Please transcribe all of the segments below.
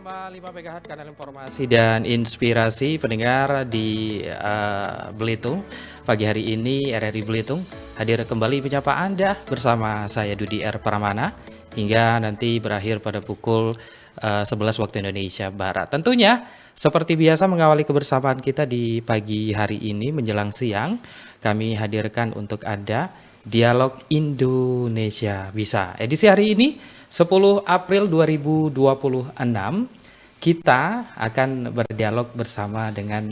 101,5 MHz kanal informasi dan inspirasi pendengar di Belitung. Pagi hari ini RRI Belitung hadir kembali menyapa Anda bersama saya Dudi R. Pramana hingga nanti berakhir pada pukul 11 waktu Indonesia Barat. Tentunya seperti biasa mengawali kebersamaan kita di pagi hari ini menjelang siang, kami hadirkan untuk Anda Dialog Indonesia Bisa. Edisi hari ini 10 April 2026 kita akan berdialog bersama dengan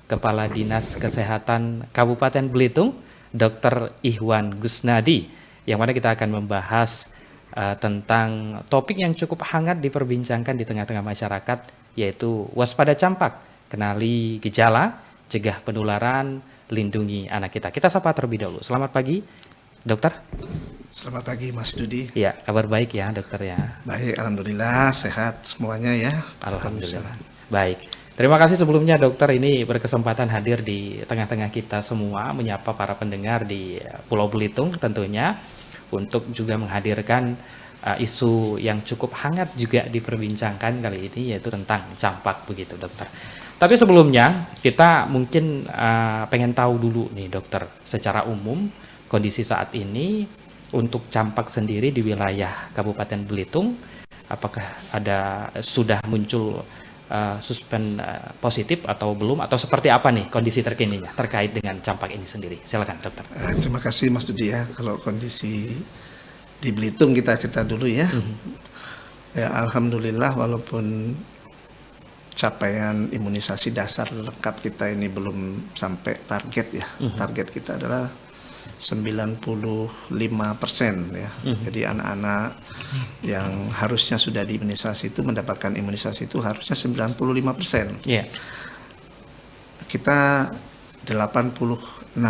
Kepala Dinas Kesehatan Kabupaten Belitung, Dr. Ihwan Gusnadi, yang mana kita akan membahas tentang topik yang cukup hangat diperbincangkan di tengah-tengah masyarakat, yaitu waspada campak, kenali gejala, cegah penularan, lindungi anak kita. Kita sapa terlebih dahulu. Selamat pagi, Dokter. Selamat pagi Mas Dudi. Ya, kabar baik ya dokter ya. Baik, alhamdulillah sehat semuanya ya. Alhamdulillah. Baik. Terima kasih sebelumnya dokter ini berkesempatan hadir di tengah-tengah kita semua menyapa para pendengar di Pulau Belitung tentunya untuk juga menghadirkan isu yang cukup hangat juga diperbincangkan kali ini yaitu tentang campak begitu dokter. Tapi sebelumnya kita mungkin pengen tahu dulu nih dokter secara umum kondisi saat ini untuk campak sendiri di wilayah Kabupaten Belitung, apakah sudah muncul suspend positif atau belum, atau seperti apa nih kondisi terkininya terkait dengan campak ini sendiri? Silakan dokter. Terima kasih Mas Dudi ya. Kalau kondisi di Belitung kita cerita dulu ya. Ya alhamdulillah walaupun capaian imunisasi dasar lengkap kita ini belum sampai target ya. Target kita adalah 95% ya. Jadi anak-anak yang harusnya sudah diimunisasi itu mendapatkan imunisasi itu harusnya 95%. Yeah. Kita 86%.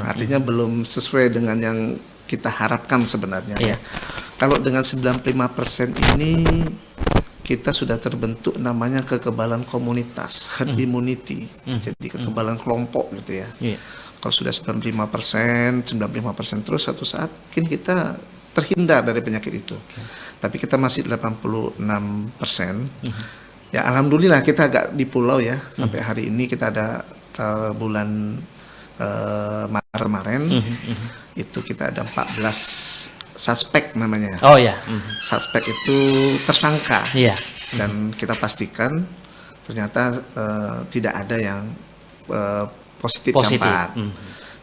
Artinya belum sesuai dengan yang kita harapkan sebenarnya. Yeah. Kalau dengan 95% ini kita sudah terbentuk namanya kekebalan komunitas, herd immunity. Jadi kekebalan kelompok gitu ya. Yeah. Kalau sudah 95% terus suatu saat mungkin kita terhindar dari penyakit itu. Tapi kita masih 86%. Ya alhamdulillah kita agak di pulau ya. Sampai hari ini kita ada bulan Maret kemarin itu kita ada 14 suspek namanya. Oh ya. Suspek itu tersangka. Iya. Dan kita pastikan ternyata tidak ada yang positif campak.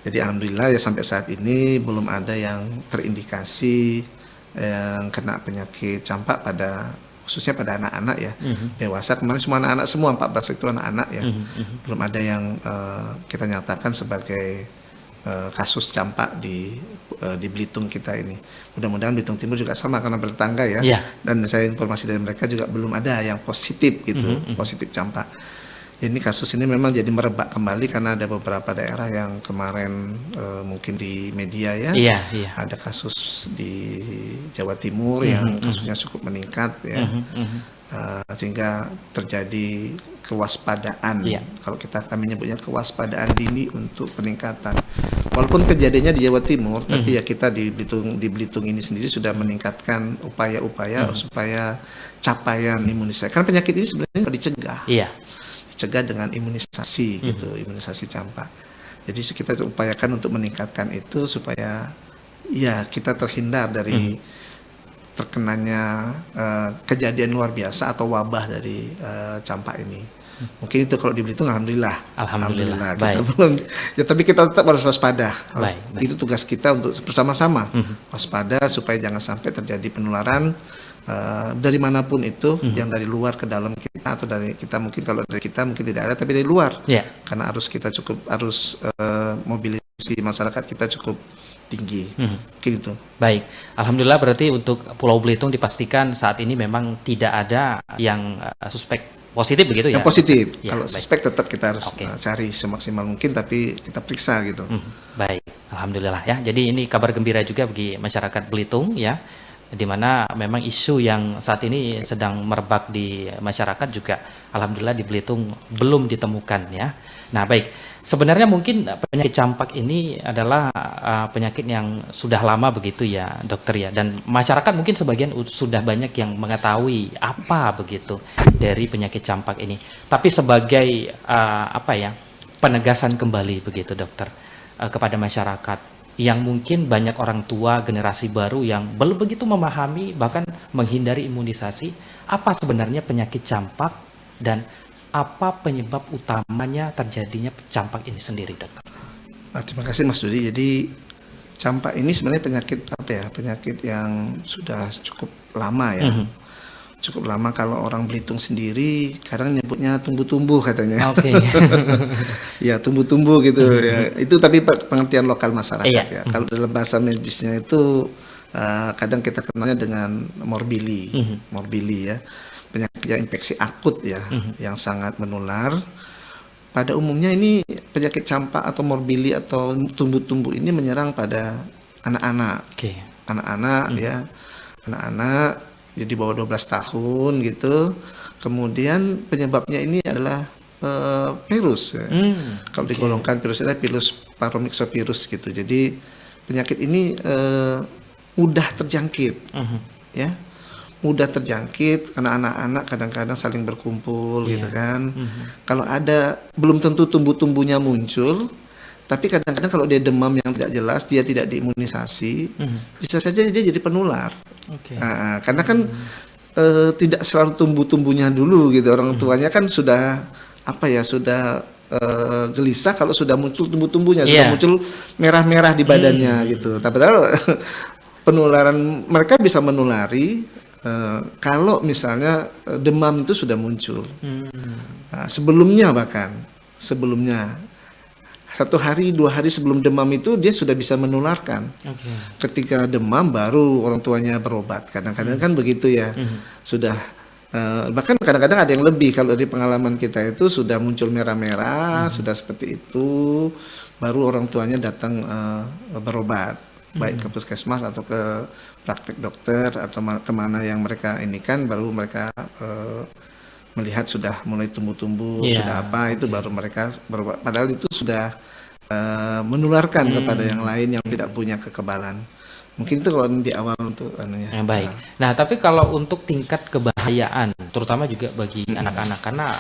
Jadi alhamdulillah ya sampai saat ini belum ada yang terindikasi yang kena penyakit campak khususnya pada anak-anak ya. Dewasa kemarin semua anak-anak semua 14 itu anak-anak ya. Belum ada yang kita nyatakan sebagai kasus campak di Belitung kita ini. Mudah-mudahan Belitung Timur juga sama karena bertetangga ya. Yeah. Dan saya informasi dari mereka juga belum ada yang positif gitu, positif campak. Ini kasus ini memang jadi merebak kembali karena ada beberapa daerah yang kemarin mungkin di media ya. Iya, iya. Ada kasus di Jawa Timur yang kasusnya cukup meningkat ya. Sehingga terjadi kewaspadaan. Iya. Kalau kami nyebutnya kewaspadaan dini untuk peningkatan. Walaupun kejadiannya di Jawa Timur, tapi ya kita di Belitung ini sendiri sudah meningkatkan upaya-upaya supaya capaian imunisasi. Karena penyakit ini sebenarnya dicegah. Iya. Dicegah dengan imunisasi gitu, imunisasi campak. Jadi kita upayakan untuk meningkatkan itu supaya ya kita terhindar dari terkenanya kejadian luar biasa atau wabah dari campak ini. Mungkin itu kalau di Belitung alhamdulillah kita belum ya, tapi kita tetap harus waspada. Baik. Itu tugas kita untuk bersama-sama waspada supaya jangan sampai terjadi penularan dari manapun itu, yang dari luar ke dalam kita atau dari kita, mungkin kalau dari kita mungkin tidak ada tapi dari luar. Karena harus mobilisasi masyarakat kita cukup tinggi. Mungkin itu. Baik, alhamdulillah berarti untuk Pulau Belitung dipastikan saat ini memang tidak ada yang suspek positif begitu ya? Yang positif. Ya, kalau suspek tetap kita harus cari semaksimal mungkin, tapi kita periksa gitu. Baik, alhamdulillah ya. Jadi ini kabar gembira juga bagi masyarakat Belitung ya, di mana memang isu yang saat ini sedang merebak di masyarakat juga alhamdulillah di Belitung belum ditemukan ya. Nah, baik. Sebenarnya mungkin penyakit campak ini adalah penyakit yang sudah lama begitu ya, dokter ya. Dan masyarakat mungkin sebagian sudah banyak yang mengetahui apa begitu dari penyakit campak ini. Tapi sebagai apa ya, penegasan kembali begitu, dokter, kepada masyarakat yang mungkin banyak orang tua generasi baru yang belum begitu memahami bahkan menghindari imunisasi, apa sebenarnya penyakit campak dan apa penyebab utamanya terjadinya campak ini sendiri, dokter? Terima kasih Mas Dudi. Jadi campak ini sebenarnya penyakit apa ya? Penyakit yang sudah cukup lama ya. Cukup lama. Kalau orang Belitung sendiri kadang nyebutnya tumbuh-tumbuh katanya. Oke. Ya tumbuh-tumbuh gitu ya. Itu tapi pengertian lokal masyarakat Iya. ya. Kalau dalam bahasa medisnya itu kadang kita kenalnya dengan morbili. Morbili ya. Penyakit yang infeksi akut ya, yang sangat menular. Pada umumnya ini penyakit campak atau morbili atau tumbuh-tumbuh ini menyerang pada anak-anak. Oke. Anak-anak ya, anak-anak jadi bawah 12 tahun gitu. Kemudian penyebabnya ini adalah virus ya. Kalau digolongkan virusnya adalah virus Paramyxovirus gitu. Jadi penyakit ini mudah terjangkit ya. Mudah terjangkit karena anak-anak kadang-kadang saling berkumpul gitu kan. Kalau ada belum tentu tumbuh-tumbuhnya muncul, tapi kadang-kadang kalau dia demam yang tidak jelas, dia tidak diimunisasi, bisa saja dia jadi penular. Karena kan tidak selalu tumbuh-tumbuhnya dulu gitu. Orang tuanya kan sudah apa ya, sudah gelisah kalau sudah muncul tumbuh-tumbuhnya, sudah muncul merah-merah di badannya gitu. Tapi padahal penularan mereka bisa menulari kalau misalnya demam itu sudah muncul. Sebelumnya bahkan sebelumnya 1 hari 2 hari sebelum demam itu dia sudah bisa menularkan. Ketika demam baru orang tuanya berobat. Kadang-kadang kan begitu ya. Sudah bahkan kadang-kadang ada yang lebih. Kalau dari pengalaman kita itu sudah muncul merah-merah, sudah seperti itu, baru orang tuanya datang berobat, baik ke puskesmas atau ke praktek dokter atau kemana yang mereka ini kan, baru mereka melihat sudah mulai tumbuh-tumbuh, sudah apa, itu baru mereka berobat. Padahal itu sudah menularkan kepada yang lain yang tidak punya kekebalan. Mungkin itu kalau di awal untuk anunya. Baik. Nah, tapi kalau untuk tingkat kebahayaan, terutama juga bagi anak-anak, karena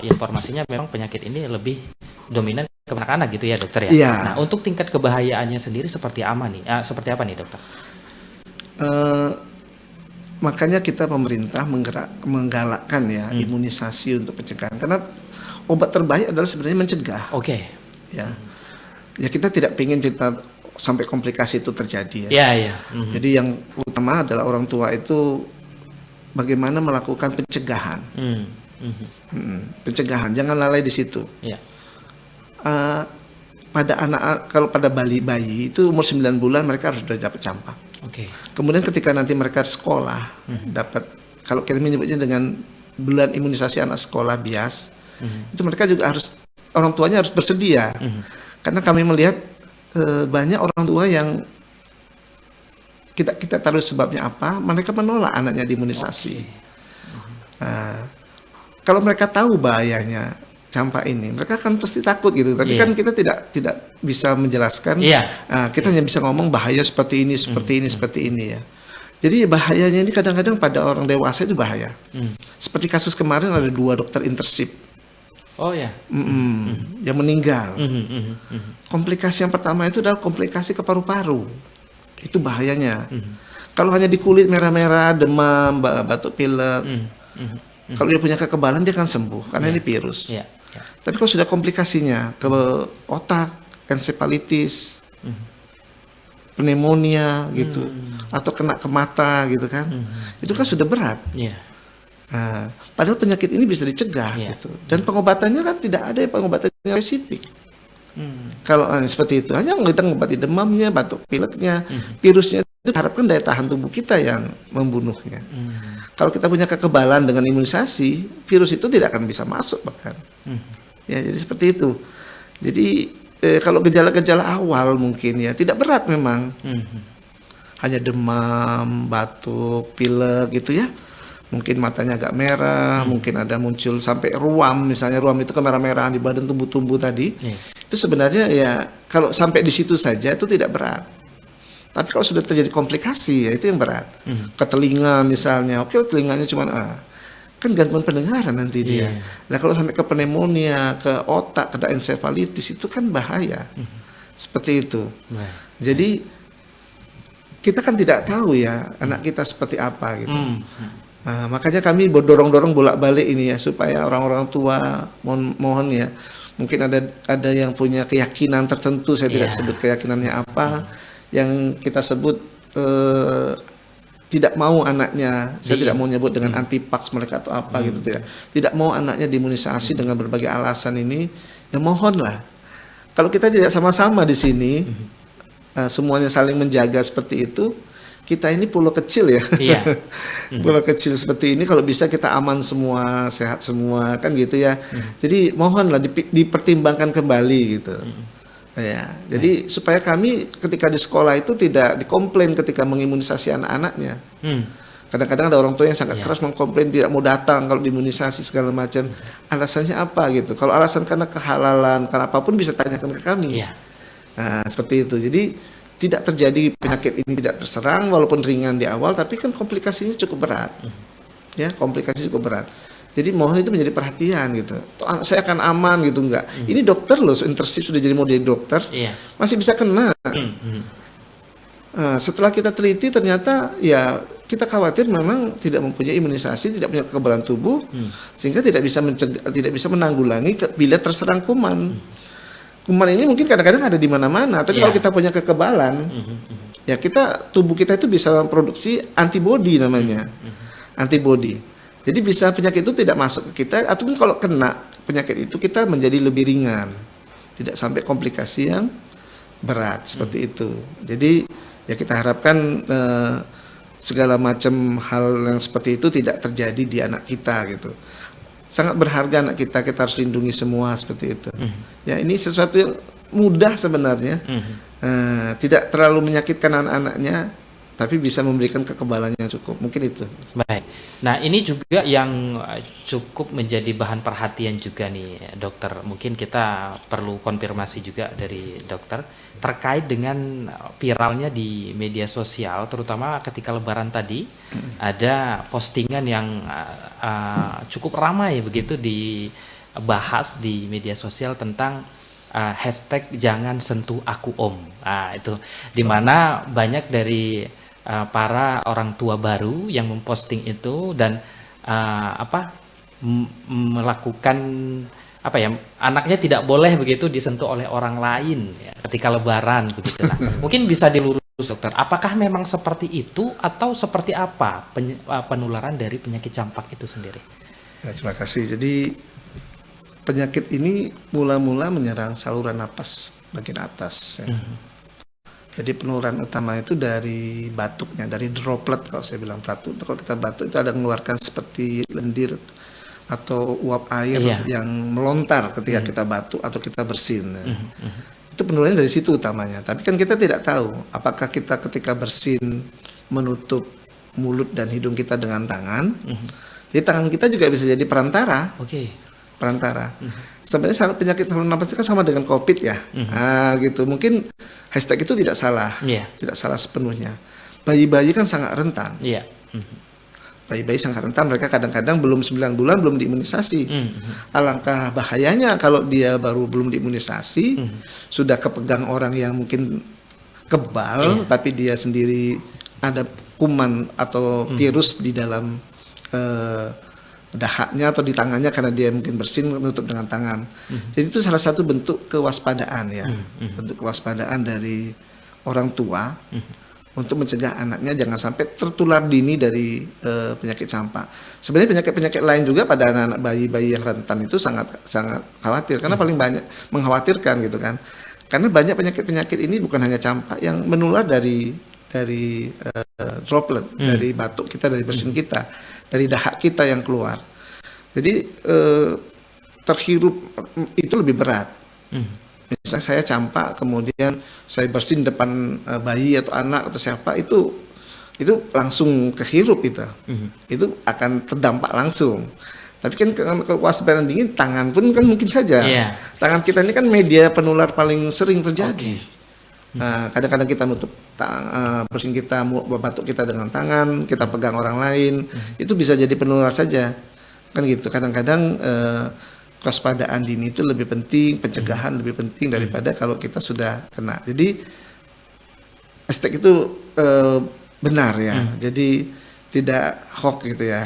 informasinya memang penyakit ini lebih dominan ke anak-anak gitu ya, dokter ya. Iya. Nah, untuk tingkat kebahayaannya sendiri seperti apa nih? Seperti apa nih, dokter? Makanya kita pemerintah menggalakkan ya imunisasi untuk pencegahan, karena obat terbaik adalah sebenarnya mencegah. Ya kita tidak ingin cerita sampai komplikasi itu terjadi ya. Jadi yang utama adalah orang tua itu bagaimana melakukan pencegahan. Pencegahan, jangan lalai di situ. Pada anak, kalau pada bayi itu umur 9 bulan mereka harus sudah dapat campak. Kemudian ketika nanti mereka sekolah dapat, kalau kita menyebutnya dengan bulan imunisasi anak sekolah bias, itu mereka juga harus, orang tuanya harus bersedia. Karena kami melihat banyak orang tua yang kita tahu sebabnya apa, mereka menolak anaknya diimunisasi. Kalau mereka tahu bahayanya campak ini, mereka kan pasti takut gitu. Tapi kan kita tidak bisa menjelaskan. Kita hanya bisa ngomong bahaya seperti ini, seperti ini ya. Jadi bahayanya ini kadang-kadang pada orang dewasa itu bahaya. Seperti kasus kemarin ada 2 dokter internship. Yang meninggal. Komplikasi yang pertama itu adalah komplikasi ke paru-paru. Itu bahayanya. Kalau hanya di kulit merah-merah, demam, batuk pilek, kalau dia punya kekebalan dia akan sembuh karena ini virus. Tapi kalau sudah komplikasinya ke otak, encephalitis, pneumonia gitu, atau kena ke mata gitu kan, itu kan sudah berat. Padahal penyakit ini bisa dicegah gitu. Dan pengobatannya kan tidak ada pengobatannya spesifik. Kalau seperti itu, hanya kita mengobati demamnya, batuk pileknya, virusnya, itu harapkan daya tahan tubuh kita yang membunuhnya. Kalau kita punya kekebalan dengan imunisasi, virus itu tidak akan bisa masuk bahkan. Ya, jadi seperti itu. Jadi kalau gejala-gejala awal mungkin ya tidak berat memang. Hanya demam, batuk, pilek gitu ya. mungkin matanya agak merah, mungkin ada muncul sampai ruam, misalnya ruam itu kemerah-merahan di badan tumbuh-tumbuh tadi. Iya. Itu sebenarnya ya kalau sampai di situ saja itu tidak berat. Tapi kalau sudah terjadi komplikasi ya itu yang berat. Ke telinga misalnya, oke telinganya cuma kan gangguan pendengaran nanti dia. Iya. Nah kalau sampai ke pneumonia, ke otak, ke encephalitis itu kan bahaya. Seperti itu. Baik. Jadi kita kan tidak tahu ya anak kita seperti apa gitu. Nah, makanya kami dorong-dorong bolak-balik ini ya supaya orang-orang tua mohon ya, mungkin ada yang punya keyakinan tertentu, saya tidak Iya. sebut keyakinannya apa, yang kita sebut tidak mau anaknya, saya tidak mau nyebut dengan anti-vax mereka atau apa gitu, tidak mau anaknya diimunisasi dengan berbagai alasan ini, ya mohonlah. Kalau kita tidak sama-sama di sini, semuanya saling menjaga seperti itu, kita ini pulau kecil ya. Iya. Pulau kecil seperti ini kalau bisa kita aman semua, sehat semua kan gitu ya. Jadi mohonlah dipertimbangkan kembali gitu. Ya, jadi supaya kami ketika di sekolah itu tidak dikomplain ketika mengimunisasi anak-anaknya. Kadang-kadang ada orang tua yang sangat keras mengkomplain tidak mau datang kalau diimunisasi segala macam. Alasannya apa gitu? Kalau alasan karena kehalalan, karena apapun bisa tanyakan ke kami. Iya. Nah, seperti itu. Jadi tidak terjadi penyakit ini tidak terserang walaupun ringan di awal, tapi kan komplikasinya cukup berat. Ya, komplikasi cukup berat. Jadi mohon itu menjadi perhatian gitu. Anak saya akan aman gitu enggak. Ini dokter loh, internship sudah jadi mau jadi dokter. Iya. Masih bisa kena. Setelah kita teliti ternyata ya kita khawatir memang tidak mempunyai imunisasi, tidak punya kekebalan tubuh, sehingga tidak bisa menanggulangi bila terserang kuman. Kuman ini mungkin kadang-kadang ada di mana-mana, tapi kalau kita punya kekebalan, ya tubuh kita itu bisa memproduksi antibodi namanya, antibodi. Jadi bisa penyakit itu tidak masuk ke kita, ataupun kalau kena penyakit itu kita menjadi lebih ringan, tidak sampai komplikasi yang berat seperti itu. Jadi ya kita harapkan segala macam hal yang seperti itu tidak terjadi di anak kita gitu. Sangat berharga anak kita harus lindungi semua seperti itu. Ya ini sesuatu yang mudah sebenarnya, tidak terlalu menyakitkan anak-anaknya, tapi bisa memberikan kekebalan yang cukup. Mungkin itu. Baik. Nah ini juga yang cukup menjadi bahan perhatian juga nih dokter. Mungkin kita perlu konfirmasi juga dari dokter terkait dengan viralnya di media sosial, terutama ketika Lebaran tadi ada postingan yang cukup ramai begitu dibahas di media sosial tentang hashtag jangan sentuh aku om. Itu dimana banyak dari para orang tua baru yang memposting itu dan melakukan anaknya tidak boleh begitu disentuh oleh orang lain ya, ketika Lebaran begitu. Nah, mungkin bisa dilurus dokter, apakah memang seperti itu atau seperti apa penularan dari penyakit campak itu sendiri? Ya, terima kasih. Jadi penyakit ini mula-mula menyerang saluran napas bagian atas. Ya. Jadi penularan utama itu dari batuknya, dari droplet kalau saya bilang batuk. Kalau kita batuk itu ada mengeluarkan seperti lendir atau uap air yang melontar ketika kita batuk atau kita bersin. Itu penularannya dari situ utamanya. Tapi kan kita tidak tahu apakah kita ketika bersin menutup mulut dan hidung kita dengan tangan. Jadi tangan kita juga bisa jadi perantara. Perantara. Sebenarnya penyakit saluran napas itu kan sama dengan COVID ya. Gitu. Mungkin hashtag itu tidak salah. Tidak salah sepenuhnya. Bayi-bayi kan sangat rentan. Bayi-bayi sangat rentan, mereka kadang-kadang belum 9 bulan belum diimunisasi. Alangkah bahayanya kalau dia baru belum diimunisasi, sudah kepegang orang yang mungkin kebal, tapi dia sendiri ada kuman atau virus di dalam dahaknya atau di tangannya karena dia mungkin bersin menutup dengan tangan. Jadi itu salah satu bentuk kewaspadaan ya, bentuk kewaspadaan dari orang tua untuk mencegah anaknya jangan sampai tertular dini dari penyakit campak. Sebenarnya penyakit-penyakit lain juga pada anak-anak bayi-bayi yang rentan itu sangat khawatir karena paling banyak mengkhawatirkan gitu kan. Karena banyak penyakit-penyakit ini bukan hanya campak yang menular dari droplet, dari batuk kita, dari bersin kita, dari dahak kita yang keluar. Jadi terhirup itu lebih berat. Misalnya saya campak, kemudian saya bersin depan bayi atau anak atau siapa, itu itu langsung kehirup itu akan terdampak langsung. Tapi kan kalau kewaspadaan dingin, tangan pun kan mungkin saja. Tangan kita ini kan media penular paling sering terjadi. Nah, kadang-kadang kita nutup bersin kita, batuk kita dengan tangan, kita pegang orang lain, itu bisa jadi penular saja. Kan gitu. Kadang-kadang kewaspadaan dini itu lebih penting, pencegahan lebih penting daripada kalau kita sudah kena. Jadi hashtag itu benar ya. Jadi tidak hoax gitu ya.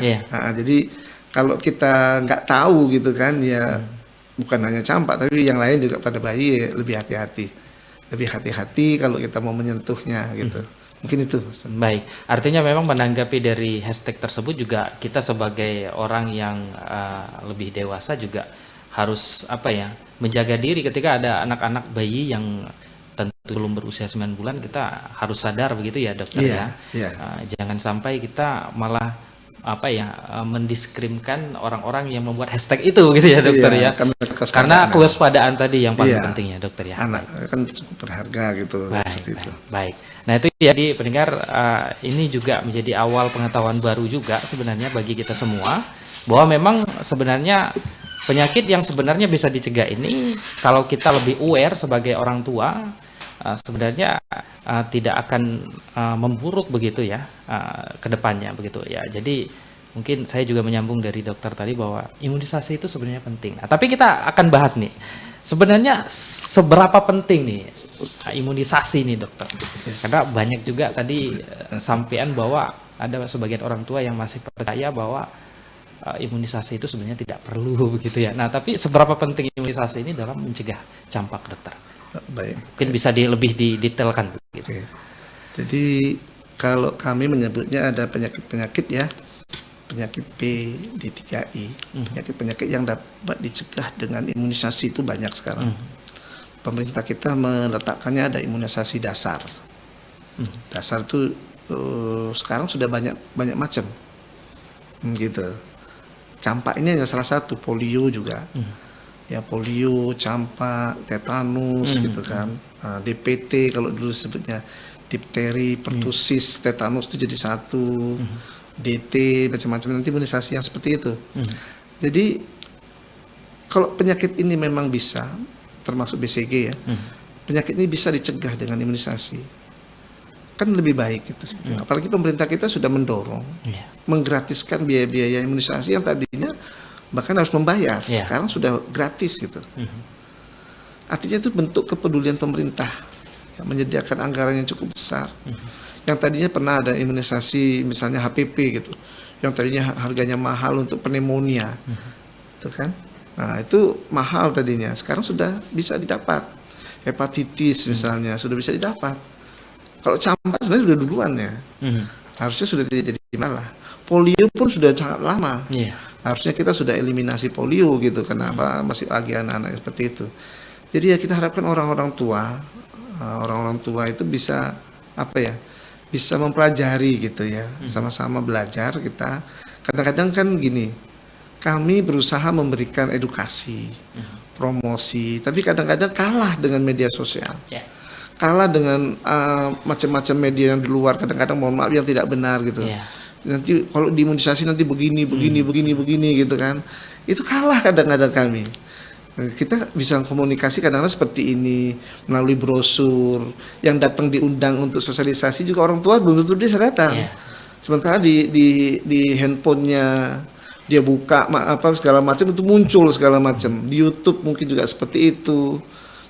Jadi kalau kita nggak tahu gitu kan ya, bukan hanya campak tapi yang lain juga pada bayi ya, lebih hati-hati kalau kita mau menyentuhnya gitu. Mungkin itu. Baik, artinya memang menanggapi dari hashtag tersebut juga kita sebagai orang yang lebih dewasa juga harus menjaga diri ketika ada anak-anak bayi yang tentu belum berusia 9 bulan. Kita harus sadar begitu ya dokter jangan sampai kita malah mendiskrimkan orang-orang yang membuat hashtag itu gitu ya dokter karena kewaspadaan tadi yang paling penting ya dokter ya. Anak kan cukup berharga gitu. Baik. Nah itu jadi pendengar, ini juga menjadi awal pengetahuan baru juga sebenarnya bagi kita semua, bahwa memang sebenarnya penyakit yang sebenarnya bisa dicegah ini kalau kita lebih aware sebagai orang tua, sebenarnya tidak akan memburuk begitu ya ke depannya begitu ya. Jadi mungkin saya juga menyambung dari dokter tadi bahwa imunisasi itu sebenarnya penting. Nah, tapi kita akan bahas nih, sebenarnya seberapa penting nih imunisasi nih dokter? Karena banyak juga tadi sampaian bahwa ada sebagian orang tua yang masih percaya bahwa imunisasi itu sebenarnya tidak perlu begitu ya. Nah, tapi seberapa penting imunisasi ini dalam mencegah campak dokter? Baik. Mungkin bisa lebih didetailkan begitu. Jadi kalau kami menyebutnya ada penyakit-penyakit ya, penyakit PD3I, penyakit-penyakit yang dapat dicegah dengan imunisasi itu banyak sekarang. Pemerintah kita meletakkannya ada imunisasi dasar. Dasar itu sekarang sudah banyak macam, gitu. Campak ini hanya salah satu, polio juga. Ya polio, campak, tetanus gitu kan, DPT kalau dulu sebutnya, difteri, pertusis, tetanus itu jadi satu, DT, macam-macam nanti imunisasi yang seperti itu. Jadi kalau penyakit ini memang bisa, termasuk BCG ya, penyakit ini bisa dicegah dengan imunisasi, kan lebih baik gitu. Apalagi pemerintah kita sudah mendorong, menggratiskan biaya-biaya imunisasi yang tadinya bahkan harus membayar, sekarang sudah gratis gitu. Artinya itu bentuk kepedulian pemerintah yang menyediakan anggaran yang cukup besar. Yang tadinya pernah ada imunisasi misalnya HPV gitu, yang tadinya harganya mahal untuk pneumonia, itu kan. Nah itu mahal tadinya, sekarang sudah bisa didapat. Hepatitis misalnya sudah bisa didapat. Kalau campak sebenarnya sudah duluan ya, harusnya sudah tidak jadi malah. Polio pun sudah sangat lama. Harusnya kita sudah eliminasi polio gitu. Kenapa masih lagi anak-anak seperti itu? Jadi ya kita harapkan orang-orang tua itu bisa bisa mempelajari gitu ya, sama-sama belajar kita. Kadang-kadang kan gini, kami berusaha memberikan edukasi, promosi, tapi kadang-kadang kalah dengan media sosial, kalah dengan macam-macam media yang di luar. Kadang-kadang mohon maaf yang tidak benar gitu. Nanti kalau diimunisasi nanti begini gitu kan, itu kalah kadang-kadang kami. Kita bisa komunikasi kadang-kadang seperti ini melalui brosur, yang datang diundang untuk sosialisasi juga orang tua belum tentu dia datang. Sementara di handphonenya dia buka segala macam, itu muncul segala macam. Di YouTube mungkin juga seperti itu,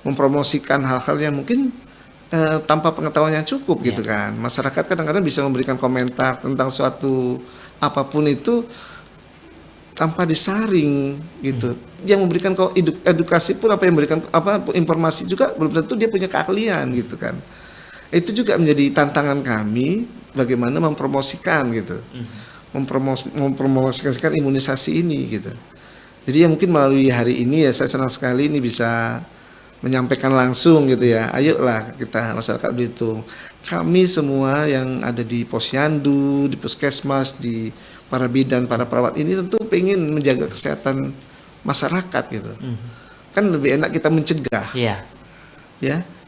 mempromosikan hal-hal yang mungkin tanpa pengetahuan yang cukup gitu kan. Masyarakat kadang-kadang bisa memberikan komentar tentang suatu apapun itu tanpa disaring gitu. Yang memberikan edukasi pun yang memberikan informasi juga belum tentu dia punya keahlian gitu kan. Itu juga menjadi tantangan kami bagaimana mempromosikan gitu. Mempromosikan imunisasi ini gitu. Jadi ya mungkin melalui hari ini ya saya senang sekali ini bisa menyampaikan langsung gitu ya. Ayolah kita masyarakat Belitung, kami semua yang ada di Posyandu, di Puskesmas, di para bidan, para perawat ini tentu pengen menjaga kesehatan masyarakat gitu. Kan lebih enak kita mencegah. Ya,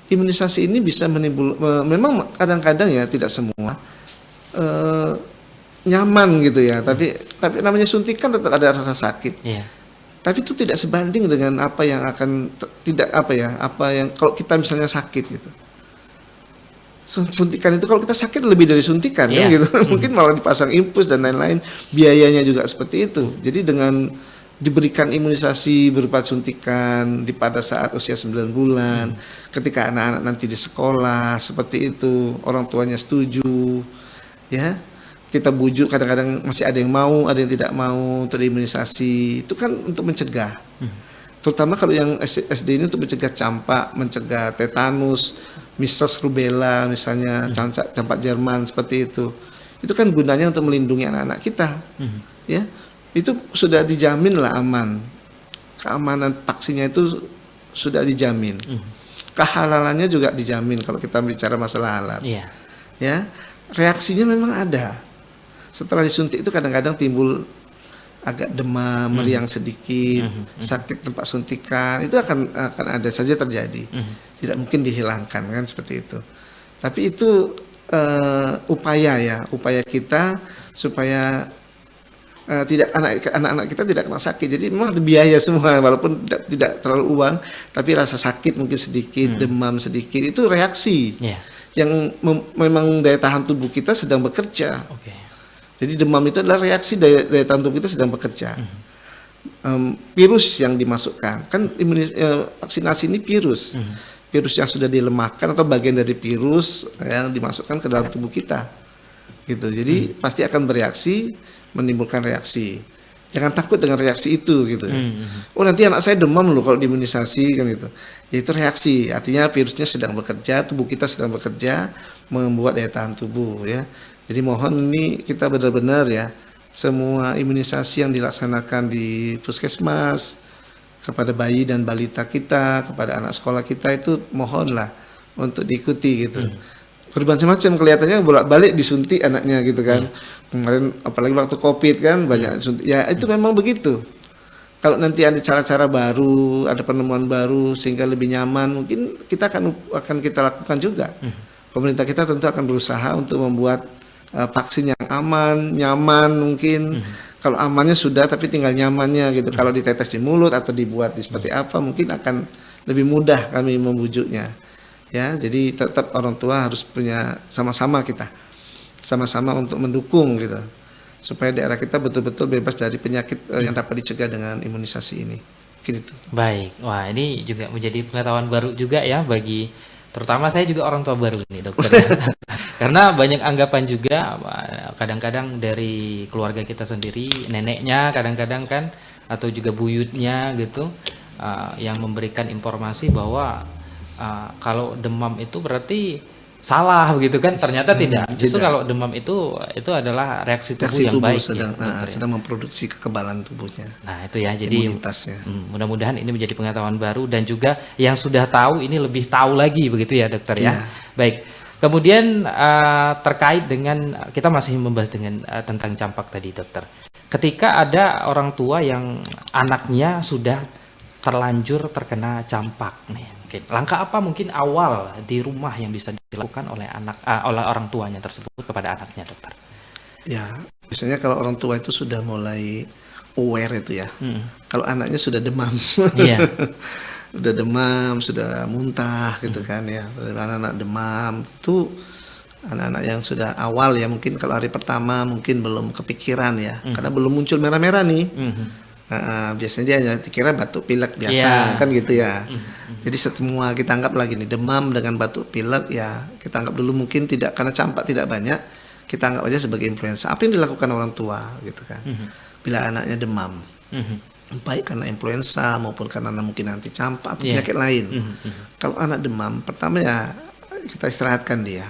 imunisasi ini bisa memang kadang-kadang ya tidak semua, eh, nyaman gitu ya. Tapi namanya suntikan tetap ada rasa sakit. Iya. Tapi itu tidak sebanding dengan apa yang akan tidak apa ya, apa yang kalau kita misalnya sakit gitu. Suntikan itu kalau kita sakit lebih dari suntikan kan Iya. gitu. Mungkin malah dipasang infus dan lain-lain, biayanya juga seperti itu. Jadi dengan diberikan imunisasi berupa suntikan pada saat usia 9 bulan, ketika anak-anak nanti di sekolah seperti itu, orang tuanya setuju, ya. Kita bujuk, kadang-kadang masih ada yang mau, ada yang tidak mau untuk imunisasi. Itu kan untuk mencegah. Terutama kalau yang SD ini untuk mencegah campak, mencegah tetanus, measles, rubella, misalnya campak Jerman seperti itu. Itu kan gunanya untuk melindungi anak-anak kita. Ya. Itu sudah dijamin lah aman. Keamanan vaksinnya itu sudah dijamin. Kehalalannya juga dijamin kalau kita bicara masalah halal. Iya. Ya. Reaksinya memang ada. Setelah disuntik itu kadang-kadang timbul agak demam, meriang sedikit, sakit tempat suntikan, itu akan ada saja terjadi. Tidak mungkin dihilangkan kan seperti itu. Tapi itu upaya kita supaya tidak anak-anak kita tidak kena sakit. Jadi memang ada biaya semua, walaupun tidak terlalu uang, tapi rasa sakit mungkin sedikit, demam sedikit, itu reaksi yang memang daya tahan tubuh kita sedang bekerja. Jadi demam itu adalah reaksi daya tahan tubuh kita sedang bekerja. Virus yang dimasukkan, kan vaksinasi ini virus. Virus yang sudah dilemahkan atau bagian dari virus yang dimasukkan ke dalam tubuh kita. Gitu. Jadi pasti akan bereaksi, menimbulkan reaksi. Jangan takut dengan reaksi itu gitu. Oh, nanti anak saya demam loh kalau diimunisasi kan gitu. Ya, itu reaksi, artinya virusnya sedang bekerja, tubuh kita sedang bekerja membuat daya tahan tubuh ya. Jadi mohon ini kita benar-benar ya, semua imunisasi yang dilaksanakan di puskesmas kepada bayi dan balita kita, kepada anak sekolah kita itu mohonlah untuk diikuti gitu. Bermacam-macam kelihatannya bolak-balik disuntik anaknya gitu kan. Kemarin apalagi waktu Covid kan banyak suntik. Ya itu memang begitu. Kalau nanti ada cara-cara baru, ada penemuan baru sehingga lebih nyaman, mungkin kita akan kita lakukan juga. Pemerintah kita tentu akan berusaha untuk membuat vaksin yang aman, nyaman mungkin. Kalau amannya sudah, tapi tinggal nyamannya gitu. Kalau ditetes di mulut atau dibuat di seperti apa, mungkin akan lebih mudah kami membujuknya. Ya, jadi tetap orang tua harus punya sama-sama untuk mendukung gitu, supaya daerah kita betul-betul bebas dari penyakit yang dapat dicegah dengan imunisasi ini. Gitu. Baik, wah ini juga menjadi pengetahuan baru juga ya bagi terutama saya juga orang tua baru nih dokter. Karena banyak anggapan juga kadang-kadang dari keluarga kita sendiri, neneknya kadang-kadang kan atau juga buyutnya gitu yang memberikan informasi bahwa kalau demam itu berarti salah begitu kan, ternyata tidak. Justru kalau demam itu adalah reaksi tubuh yang tubuh baik sedang memproduksi kekebalan tubuhnya. Nah itu ya, jadi imunitasnya. Mudah-mudahan ini menjadi pengetahuan baru dan juga yang sudah tahu ini lebih tahu lagi begitu ya dokter ya. Baik. Kemudian terkait dengan kita masih membahas dengan tentang campak tadi dokter. Ketika ada orang tua yang anaknya sudah terlanjur terkena campak nih, mungkin langkah apa mungkin awal di rumah yang bisa dilakukan oleh oleh orang tuanya tersebut kepada anaknya dokter? Ya, biasanya kalau orang tua itu sudah mulai aware itu ya. Kalau anaknya sudah demam. Iya. Udah demam, sudah muntah gitu kan ya. Anak-anak demam itu anak-anak yang sudah awal ya, mungkin kalau hari pertama mungkin belum kepikiran ya, karena belum muncul merah-merah nih. Biasanya dia hanya dikira batuk pilek biasa kan gitu ya. Jadi semua kita anggap lagi nih demam dengan batuk pilek ya, kita anggap dulu mungkin tidak, karena campak tidak banyak, kita anggap aja sebagai influenza. Apa yang dilakukan orang tua gitu kan? Bila anaknya demam. Baik karena influenza maupun karena mungkin nanti campak atau penyakit lain. Kalau anak demam, pertama ya kita istirahatkan dia.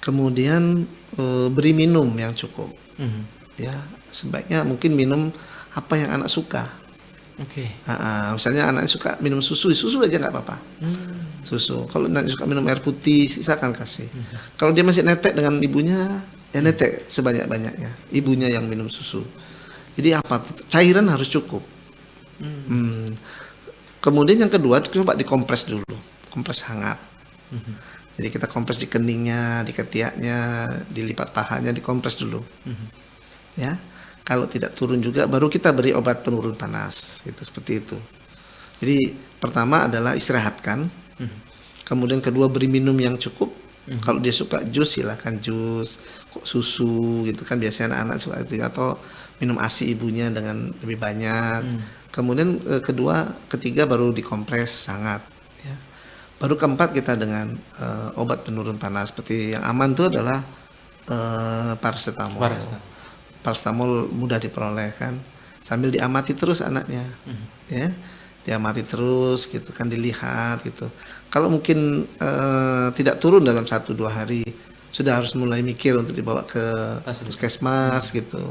Kemudian beri minum yang cukup. Ya, sebaiknya mungkin minum apa yang anak suka. Misalnya anak suka minum susu aja nggak apa-apa. Susu. Kalau anak suka minum air putih, sisakan kasih. Kalau dia masih netek dengan ibunya, ya netek sebanyak-banyaknya. Ibunya yang minum susu. Jadi apa? Cairan harus cukup. Kemudian yang kedua, coba dikompres dulu, kompres hangat. Jadi kita kompres di keningnya, di ketiaknya, dilipat pahanya, dikompres dulu. Ya, kalau tidak turun juga, baru kita beri obat penurun panas, gitu seperti itu. Jadi pertama adalah istirahatkan, kemudian kedua beri minum yang cukup. Kalau dia suka jus, silahkan jus, susu, gitu kan biasanya anak-anak suka itu, atau minum ASI ibunya dengan lebih banyak. Kemudian ketiga baru dikompres hangat. Ya. Baru keempat kita dengan obat penurun panas. Seperti yang aman itu adalah paracetamol. Paracetamol mudah diperoleh kan. Sambil diamati terus anaknya, ya, diamati terus gitu kan, dilihat gitu. Kalau mungkin tidak turun dalam 1-2 hari, sudah harus mulai mikir untuk dibawa ke puskesmas gitu,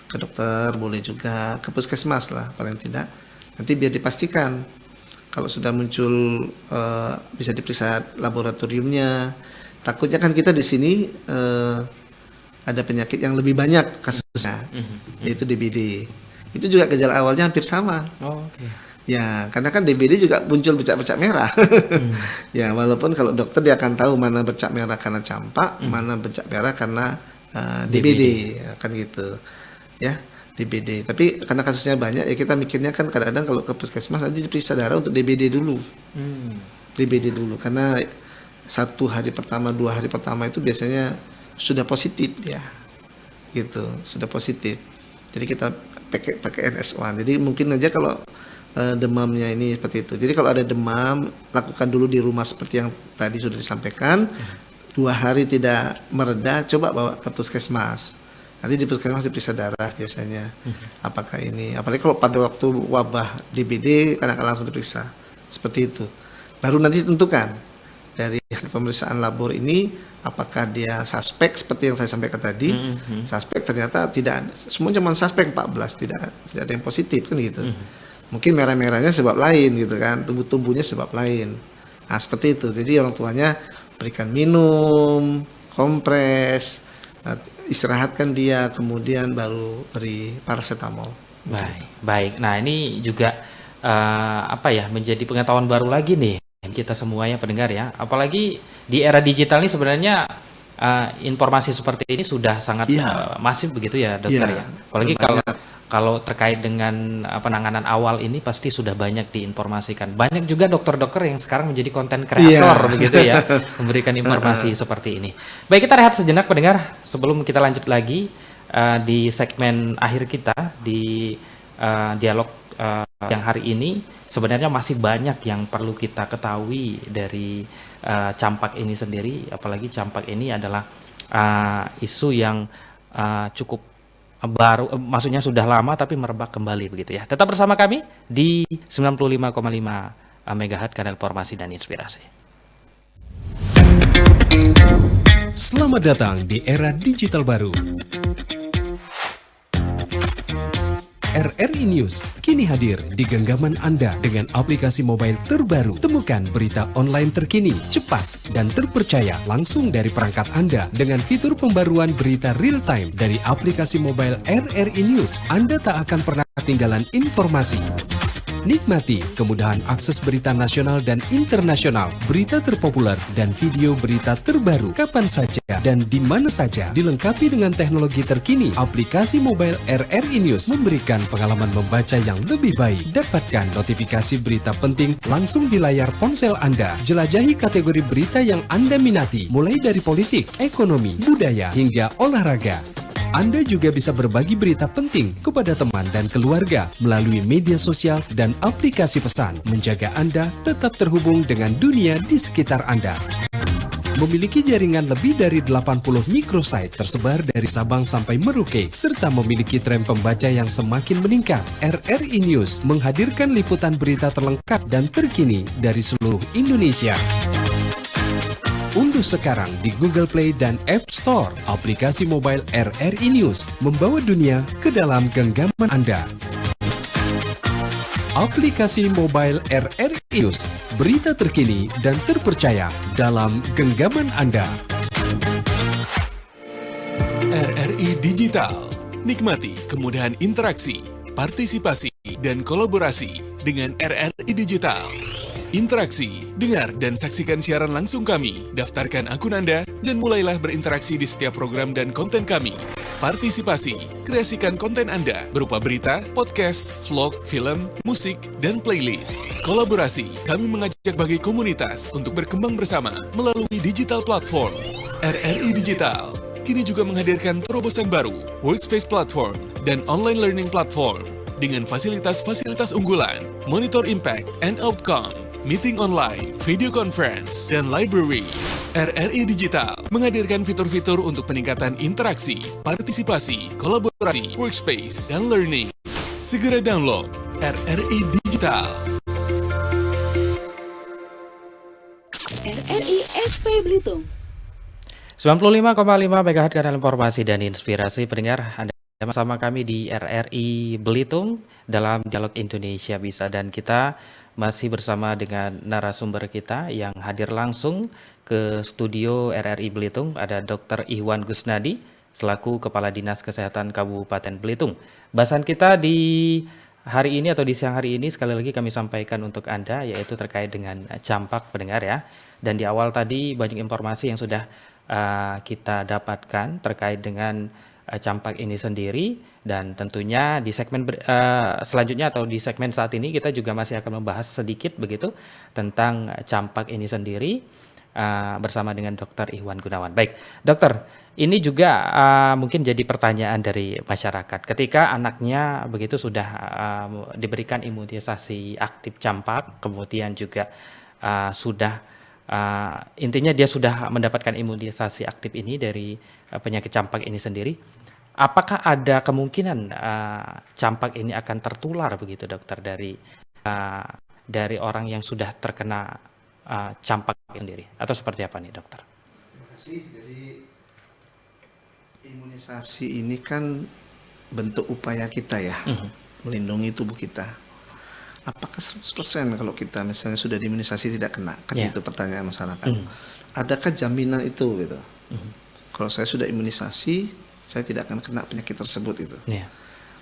ke dokter boleh juga, ke puskesmas lah paling tidak. Nanti biar dipastikan. Kalau sudah muncul bisa diperiksa laboratoriumnya. Takutnya kan kita di sini ada penyakit yang lebih banyak kasusnya, yaitu DBD. Itu juga gejala awalnya hampir sama. Ya, karena kan DBD juga muncul bercak-bercak merah. Ya, walaupun kalau dokter dia akan tahu mana bercak merah karena campak, mana bercak merah karena DBD, kan gitu. Ya. DBD. Tapi karena kasusnya banyak, ya kita mikirnya kan kadang-kadang kalau ke puskesmas nanti diperiksa darah untuk DBD dulu. DBD dulu, karena 1 hari pertama, 2 hari pertama itu biasanya sudah positif ya, gitu, sudah positif. Jadi kita pakai NS1. Jadi mungkin aja kalau demamnya ini seperti itu. Jadi kalau ada demam, lakukan dulu di rumah seperti yang tadi sudah disampaikan. 2 hari tidak mereda, coba bawa ke puskesmas. Nanti di puskesmas diperiksa darah biasanya. Apakah ini, apalagi kalau pada waktu wabah DBD kan akan langsung diperiksa. Seperti itu. Baru nanti tentukan dari pemeriksaan labor ini apakah dia suspek seperti yang saya sampaikan tadi. Suspek ternyata tidak, semua cuma suspek 14, tidak ada yang positif kan gitu. Mungkin merah-merahnya sebab lain gitu kan, tumbuh-tumbuhnya sebab lain. Nah, seperti itu. Jadi orang tuanya berikan minum, kompres, istirahatkan dia, kemudian baru beri paracetamol. Baik. Nah, ini juga menjadi pengetahuan baru lagi nih kita semuanya pendengar ya. Apalagi di era digital ini sebenarnya informasi seperti ini sudah sangat masif begitu ya, dokter ya. Apalagi kalau terkait dengan penanganan awal ini pasti sudah banyak diinformasikan. Banyak juga dokter-dokter yang sekarang menjadi konten kreator begitu ya, memberikan informasi seperti ini. Baik, kita rehat sejenak pendengar sebelum kita lanjut lagi di segmen akhir kita di dialog yang hari ini. Sebenarnya masih banyak yang perlu kita ketahui dari campak ini sendiri, apalagi campak ini adalah isu yang cukup baru, maksudnya sudah lama tapi merebak kembali begitu ya. Tetap bersama kami di 95,5 MHz Kanal Informasi dan Inspirasi. Selamat datang di era digital baru. RRI News kini hadir di genggaman Anda dengan aplikasi mobile terbaru. Temukan berita online terkini, cepat, dan terpercaya langsung dari perangkat Anda dengan fitur pembaruan berita real time dari aplikasi mobile RRI News. Anda tak akan pernah ketinggalan informasi. Nikmati kemudahan akses berita nasional dan internasional, berita terpopuler, dan video berita terbaru kapan saja dan di mana saja. Dilengkapi dengan teknologi terkini, aplikasi mobile RRI News memberikan pengalaman membaca yang lebih baik. Dapatkan notifikasi berita penting langsung di layar ponsel Anda. Jelajahi kategori berita yang Anda minati, mulai dari politik, ekonomi, budaya, hingga olahraga. Anda juga bisa berbagi berita penting kepada teman dan keluarga melalui media sosial dan aplikasi pesan, menjaga Anda tetap terhubung dengan dunia di sekitar Anda. Memiliki jaringan lebih dari 80 microsite tersebar dari Sabang sampai Merauke, serta memiliki tren pembaca yang semakin meningkat. RRI News menghadirkan liputan berita terlengkap dan terkini dari seluruh Indonesia. Unduh sekarang di Google Play dan App Store aplikasi mobile RRI News, membawa dunia ke dalam genggaman Anda. Aplikasi mobile RRI News, berita terkini dan terpercaya dalam genggaman Anda. RRI Digital, nikmati kemudahan interaksi, partisipasi, dan kolaborasi dengan RRI Digital. Interaksi, dengar dan saksikan siaran langsung kami. Daftarkan akun Anda dan mulailah berinteraksi di setiap program dan konten kami. Partisipasi, kreasikan konten Anda berupa berita, podcast, vlog, film, musik, dan playlist. Kolaborasi, kami mengajak bagi komunitas untuk berkembang bersama melalui digital platform. RRI Digital kini juga menghadirkan terobosan baru, workspace platform, dan online learning platform dengan fasilitas-fasilitas unggulan, monitor impact and outcome, meeting online, video conference, dan library. RRI Digital menghadirkan fitur-fitur untuk peningkatan interaksi, partisipasi, kolaborasi, workspace, dan learning. Segera download RRI Digital. RRI SP Belitung 95,5 MHz kanal informasi dan inspirasi. Pendengar, Anda bersama kami di RRI Belitung dalam Dialog Indonesia Bisa, dan kita masih bersama dengan narasumber kita yang hadir langsung ke studio RRI Belitung. Ada Dr. Ihwan Gusnadi selaku Kepala Dinas Kesehatan Kabupaten Belitung. Bahasan kita di hari ini atau di siang hari ini sekali lagi kami sampaikan untuk Anda, yaitu terkait dengan campak, pendengar ya. Dan di awal tadi banyak informasi yang sudah kita dapatkan terkait dengan campak ini sendiri, dan tentunya di segmen selanjutnya atau di segmen saat ini kita juga masih akan membahas sedikit begitu tentang campak ini sendiri bersama dengan Dr. Ihwan Gunawan. Baik, dokter, ini juga mungkin jadi pertanyaan dari masyarakat. Ketika anaknya begitu sudah diberikan imunisasi aktif campak, kemudian juga sudah intinya dia sudah mendapatkan imunisasi aktif ini dari penyakit campak ini sendiri, apakah ada kemungkinan campak ini akan tertular begitu dokter dari orang yang sudah terkena campak sendiri, atau seperti apa nih dokter? Terima kasih. Jadi imunisasi ini kan bentuk upaya kita ya, melindungi tubuh kita. Apakah 100% kalau kita misalnya sudah diimunisasi tidak kena? Kan itu pertanyaan masyarakat. Adakah jaminan itu gitu? Kalau saya sudah imunisasi, saya tidak akan kena penyakit tersebut itu.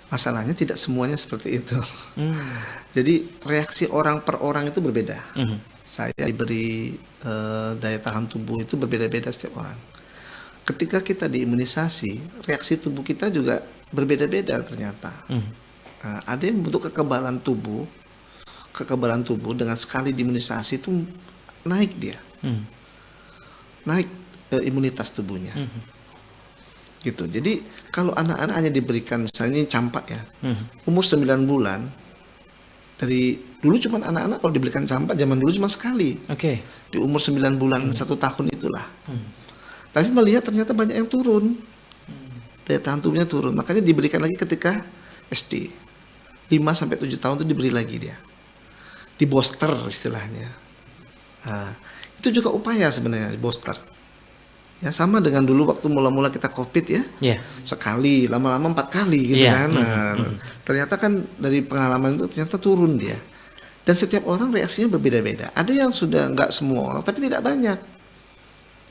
Masalahnya tidak semuanya seperti itu. Jadi reaksi orang per orang itu berbeda. Saya diberi daya tahan tubuh itu berbeda-beda setiap orang. Ketika kita diimunisasi, reaksi tubuh kita juga berbeda-beda ternyata. Ada yang bentuk kekebalan tubuh dengan sekali diimunisasi itu naik dia, naik imunitas tubuhnya, gitu. Jadi kalau anak-anak hanya diberikan misalnya ini campak ya, umur 9 bulan, dari dulu cuma anak-anak kalau diberikan campak zaman dulu cuma sekali, di umur 9 bulan 1 tahun itulah. Tapi melihat ternyata banyak yang turun, daya tahan tubuhnya turun, makanya diberikan lagi ketika SD, 5-7 tahun itu diberi lagi dia. Di booster istilahnya. Itu juga upaya sebenarnya di booster. Ya sama dengan dulu waktu mula-mula kita COVID ya. Sekali, lama-lama 4 kali gitu kan. Ternyata kan dari pengalaman itu ternyata turun dia. Dan setiap orang reaksinya berbeda-beda. Ada yang sudah enggak semua orang, tapi tidak banyak.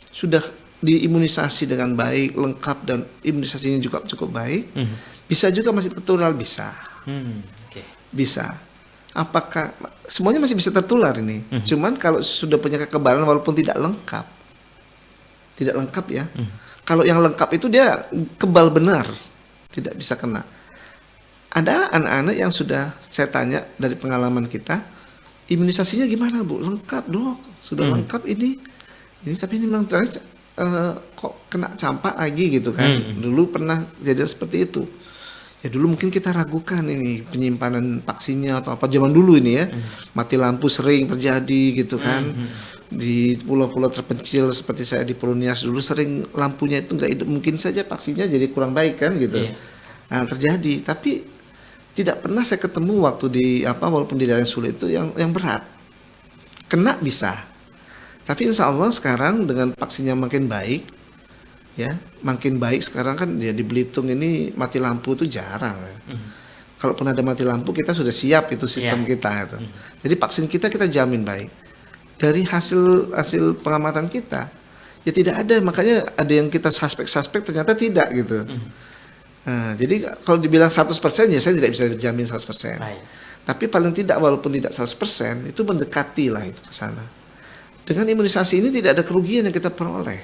Sudah diimunisasi dengan baik, lengkap, dan imunisasinya juga cukup baik. Bisa juga masih tertular, bisa. Bisa. Apakah semuanya masih bisa tertular ini? Cuman kalau sudah punya kekebalan walaupun tidak lengkap ya. Kalau yang lengkap itu dia kebal benar, tidak bisa kena. Ada anak-anak yang sudah saya tanya dari pengalaman kita, imunisasinya gimana Bu? Lengkap dok, sudah lengkap ini tapi ini memang kok kena campak lagi gitu kan. Dulu pernah jadi seperti itu. Ya dulu mungkin kita ragukan ini penyimpanan vaksinnya atau apa zaman dulu ini ya. Mati lampu sering terjadi gitu kan. Di pulau-pulau terpencil seperti saya di Pulau Nias dulu sering lampunya itu nggak hidup, mungkin saja vaksinnya jadi kurang baik kan gitu. Nah, terjadi, tapi tidak pernah saya ketemu waktu di walaupun di daerah sulit itu yang berat. Kena bisa. Tapi insya Allah sekarang dengan vaksinnya makin baik, ya makin baik sekarang kan ya di Belitung ini mati lampu itu jarang. Kalaupun ada mati lampu kita sudah siap itu sistem kita itu. Jadi vaksin kita jamin baik. Dari hasil pengamatan kita ya tidak ada, makanya ada yang kita suspek ternyata tidak gitu. Nah, jadi kalau dibilang 100% ya saya tidak bisa jamin 100%. Tapi paling tidak walaupun tidak 100% itu mendekati lah itu ke sana. Dengan imunisasi ini tidak ada kerugian yang kita peroleh.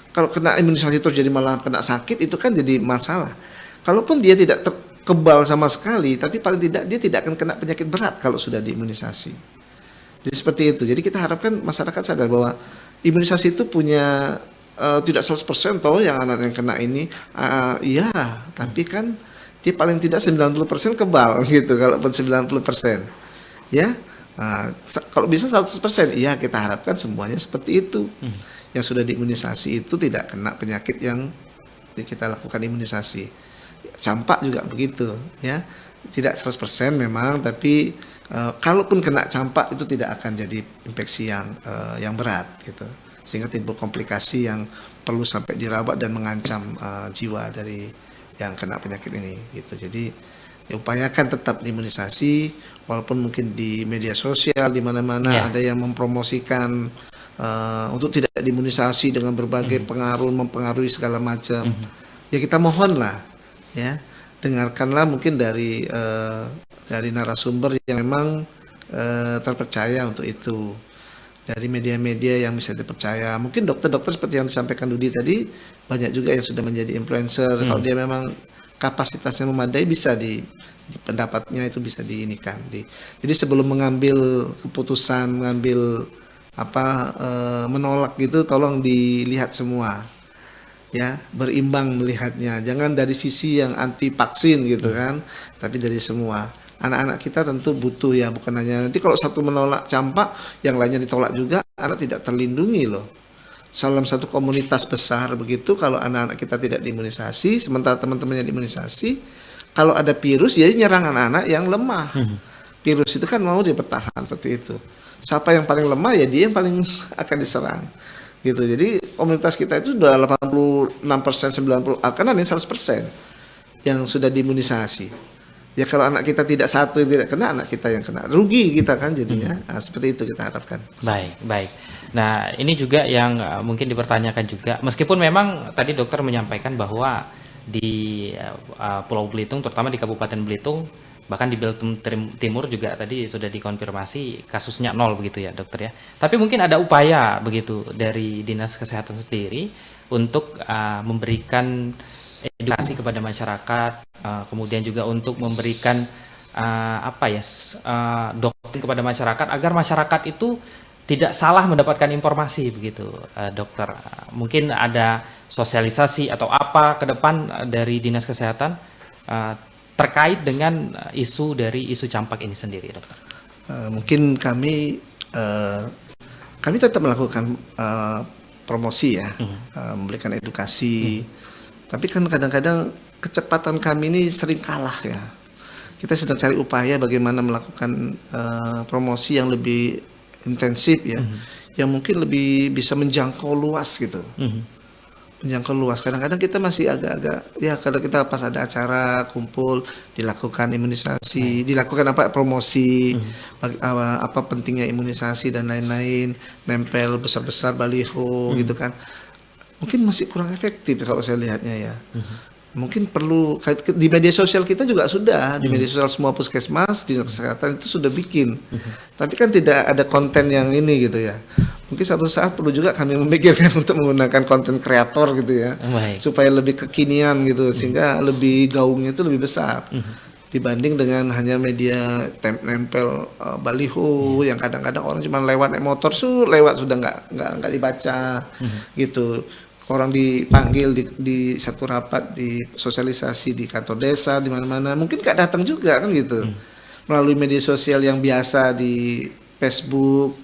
Kalau kena imunisasi terus jadi malah kena sakit itu kan jadi masalah. Kalaupun dia tidak kebal sama sekali, tapi paling tidak dia tidak akan kena penyakit berat kalau sudah diimunisasi. Jadi seperti itu. Jadi kita harapkan masyarakat sadar bahwa imunisasi itu punya tidak 100% toh yang anak yang kena ini iya, tapi kan dia paling tidak 90% kebal gitu, kalaupun 90%. Ya. Kalau bisa 100%, iya kita harapkan semuanya seperti itu. Yang sudah diimunisasi itu tidak kena penyakit yang kita lakukan imunisasi. Campak juga begitu, ya. Tidak 100% memang, tapi kalaupun kena campak itu tidak akan jadi infeksi yang berat gitu. Sehingga timbul komplikasi yang perlu sampai dirawat dan mengancam jiwa dari yang kena penyakit ini gitu. Jadi upayakan tetap imunisasi, walaupun mungkin di media sosial di mana-mana ada yang mempromosikan untuk tidak diimunisasi dengan berbagai pengaruh, mempengaruhi segala macam. Ya kita mohonlah, ya dengarkanlah mungkin dari narasumber yang memang terpercaya untuk itu, dari media-media yang bisa dipercaya. Mungkin dokter-dokter seperti yang disampaikan Dudi tadi, banyak juga yang sudah menjadi influencer. Kalau dia memang kapasitasnya memadai, bisa di pendapatnya itu bisa diinikan. Jadi sebelum mengambil keputusan, menolak gitu, tolong dilihat semua, ya berimbang melihatnya. Jangan dari sisi yang anti vaksin gitu kan, tapi dari semua. Anak-anak kita tentu butuh ya, bukan hanya nanti kalau satu menolak campak, yang lainnya ditolak juga, anak tidak terlindungi loh. Dalam satu komunitas besar begitu, kalau anak-anak kita tidak diimunisasi, sementara teman-temannya diimunisasi, kalau ada virus ya nyerang anak-anak yang lemah. Virus itu kan mau bertahan seperti itu. Siapa yang paling lemah ya dia yang paling akan diserang. Gitu. Jadi komunitas kita itu sudah 86%, 90%, karena ini 100% yang sudah diimunisasi. Ya kalau anak kita tidak satu yang tidak kena, anak kita yang kena, rugi kita kan jadinya. Nah, seperti itu kita harapkan. Baik. Nah ini juga yang mungkin dipertanyakan juga, meskipun memang tadi dokter menyampaikan bahwa di Pulau Belitung, terutama di Kabupaten Belitung, bahkan di Belitung Timur juga tadi sudah dikonfirmasi kasusnya 0 begitu ya dokter ya. Tapi mungkin ada upaya begitu dari Dinas Kesehatan sendiri untuk memberikan edukasi kepada masyarakat, kemudian juga untuk memberikan doktrin kepada masyarakat agar masyarakat itu tidak salah mendapatkan informasi begitu, dokter. Mungkin ada sosialisasi atau apa ke depan dari Dinas Kesehatan terkait dengan isu campak ini sendiri, dokter. Mungkin kami tetap melakukan promosi ya, memberikan edukasi. Tapi kan kadang-kadang kecepatan kami ini sering kalah ya. Kita sedang cari upaya bagaimana melakukan promosi yang lebih intensif ya, yang mungkin lebih bisa menjangkau luas gitu. Menjangkau luas. Kadang-kadang kita masih agak-agak ya, kalau kita pas ada acara kumpul dilakukan imunisasi, dilakukan promosi, apa pentingnya imunisasi dan lain-lain, nempel besar-besar baliho gitu kan. Mungkin masih kurang efektif kalau saya lihatnya ya. Mungkin perlu di media sosial kita juga sudah, di media sosial semua puskesmas, dinas kesehatan itu sudah bikin. Tapi kan tidak ada konten yang ini gitu ya. Mungkin satu saat perlu juga kami memikirkan untuk menggunakan konten kreator gitu ya. Supaya lebih kekinian gitu, sehingga lebih gaungnya itu lebih besar. Dibanding dengan hanya media nempel baliho yang kadang-kadang orang cuma lewat naik motor lewat sudah nggak dibaca gitu. Orang dipanggil di satu rapat, di sosialisasi di kantor desa, di mana-mana, mungkin nggak datang juga kan gitu. Melalui media sosial yang biasa di Facebook,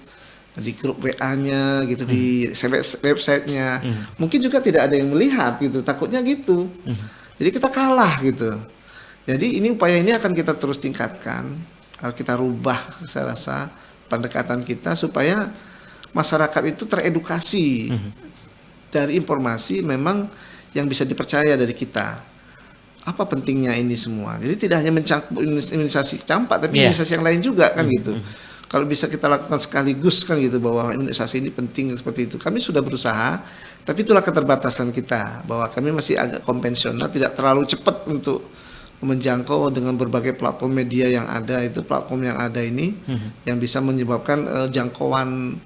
di grup WA-nya gitu, di website-nya, mungkin juga tidak ada yang melihat gitu, takutnya gitu. Jadi kita kalah gitu. Jadi upaya ini akan kita terus tingkatkan, kalau kita rubah saya rasa pendekatan kita supaya masyarakat itu teredukasi dari informasi memang yang bisa dipercaya dari kita. Apa pentingnya ini semua? Jadi tidak hanya mencakup imunisasi campak, tapi imunisasi yang lain juga kan gitu. Kalau bisa kita lakukan sekaligus kan gitu, bahwa imunisasi ini penting seperti itu. Kami sudah berusaha, tapi itulah keterbatasan kita, bahwa kami masih agak konvensional, tidak terlalu cepat untuk menjangkau dengan berbagai platform media yang ada, itu platform yang ada ini yang bisa menyebabkan jangkauan